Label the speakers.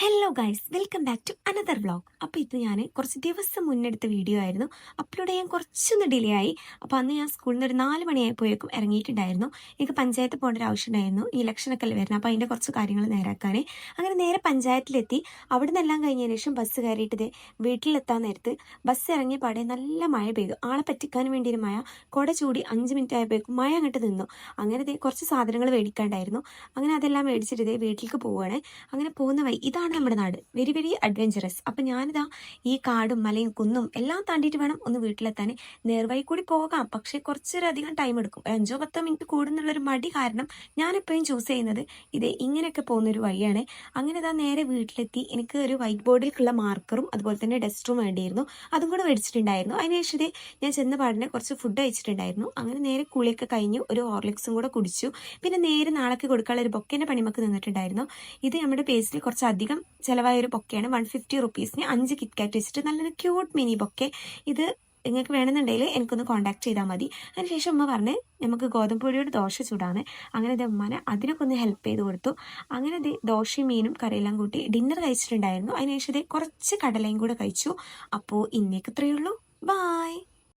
Speaker 1: Hello guys, welcome back to another vlog. അപ്പോൾ ഇത് ഞാൻ കുറച്ച് ദിവസം മുന്നെടുത്ത വീഡിയോ ആയിരുന്നു. അപ്ലോഡ് ചെയ്യാൻ കുറച്ചൊന്ന് ഡിലേ ആയി. അപ്പോൾ അന്ന് ഞാൻ സ്കൂളിൽ നിന്ന് ഒരു 4 മണിയായപ്പോഴേക്കും ഇറങ്ങിയിട്ടുണ്ടായിരുന്നു. എനിക്ക് പഞ്ചായത്ത് പോകേണ്ട ഒരു ആവശ്യം ഉണ്ടായിരുന്നു. ഈ ഇലക്ഷനൊക്കെ അല്ലേ വരുന്നത്, അപ്പോൾ അതിൻ്റെ കുറച്ച് കാര്യങ്ങൾ നേരാക്കാനേ. അങ്ങനെ നേരെ പഞ്ചായത്തിലെത്തി. അവിടെ നിന്നെല്ലാം കഴിഞ്ഞതിന് ശേഷം ബസ് കയറിയിട്ട് വീട്ടിലെത്താൻ നേരത്ത് ബസ് ഇറങ്ങിയ പാടെ നല്ല മഴ പെയ്തു. ആളെ പറ്റിക്കാൻ വേണ്ടി ഒരു മഴ. കുട ചൂടി 5 മിനിറ്റ് ആയപ്പോഴേക്കും മഴ അങ്ങോട്ട് നിന്നു. അങ്ങനെ കുറച്ച് സാധനങ്ങൾ മേടിക്കാണ്ടായിരുന്നു. അങ്ങനെ അതെല്ലാം മേടിച്ചിട്ട് വീട്ടിലേക്ക് പോവുകയാണ്. അങ്ങനെ പോകുന്ന വഴി ഇതാണ് നമ്മുടെ നാട്, വെരി വെരി അഡ്വഞ്ചറസ്. അപ്പം ഞാനിതാ ഈ കാടും മലയും കുന്നും എല്ലാം താണ്ടിയിട്ട് വേണം ഒന്ന് വീട്ടിലെത്താൻ. നേർവഴി കൂടി പോകാം, പക്ഷേ കുറച്ചൊരധികം ടൈം എടുക്കും. 5-10 മിനിറ്റ് കൂടുന്നുള്ളൊരു മടി കാരണം ഞാനെപ്പോഴും ചൂസ് ചെയ്യുന്നത് ഇങ്ങനെയൊക്കെ പോകുന്നൊരു വഴിയാണ്. അങ്ങനെ ഇതാ നേരെ വീട്ടിലെത്തി. എനിക്ക് ഒരു വൈറ്റ് ബോർഡിലേക്കുള്ള മാർക്കറും അതുപോലെ തന്നെ ഡസ്റ്ററും വേണ്ടിയിരുന്നു. അതും കൂടെ മേടിച്ചിട്ടുണ്ടായിരുന്നു. അതിനുശേഷം ഞാൻ ചെന്ന പാടിനെ കുറച്ച് ഫുഡ് കഴിച്ചിട്ടുണ്ടായിരുന്നു. അങ്ങനെ നേരെ കുളിയൊക്കെ കഴിഞ്ഞു ഒരു ഹോർലിക്സും കൂടെ കുടിച്ചു. പിന്നെ നേരെ നാളേക്ക് കൊടുക്കാനുള്ള ഒരു ബൊക്കേൻ്റെ പണിമക്ക് നിന്നിട്ടുണ്ടായിരുന്നു. ഇത് നമ്മുടെ പേസ്റ്റിൽ കുറച്ച് അധികം ചിലവായ ഒരു ബൊക്കെയാണ്. 150 റുപ്പീസിന് 5 കിറ്റ്കാറ്റ് വെച്ചിട്ട് നല്ലൊരു ക്യൂട്ട് മിനി ബൊക്കെ. ഇത് നിങ്ങൾക്ക് വേണമെന്നുണ്ടെങ്കിൽ എനിക്കൊന്ന് കോൺടാക്ട് ചെയ്താൽ മതി. അതിനുശേഷം ഉമ്മ പറഞ്ഞ് നമുക്ക് ഗോതമ്പ് പൊടിയോട് ദോശ ചൂടാണ്. അങ്ങനെ ഇത് ഉമ്മാനെ അതിനൊക്കെ ഒന്ന് ഹെൽപ്പ് ചെയ്ത് കൊടുത്തു. അങ്ങനെ ദോശയും മീനും കറിയെല്ലാം കൂട്ടി ഡിന്നർ കഴിച്ചിട്ടുണ്ടായിരുന്നു. അതിനുശേഷം കുറച്ച് കടലയും കൂടെ കഴിച്ചു. അപ്പോൾ ഇന്നേക്ക് ഇത്രയേ ഉള്ളൂ. ബായ്.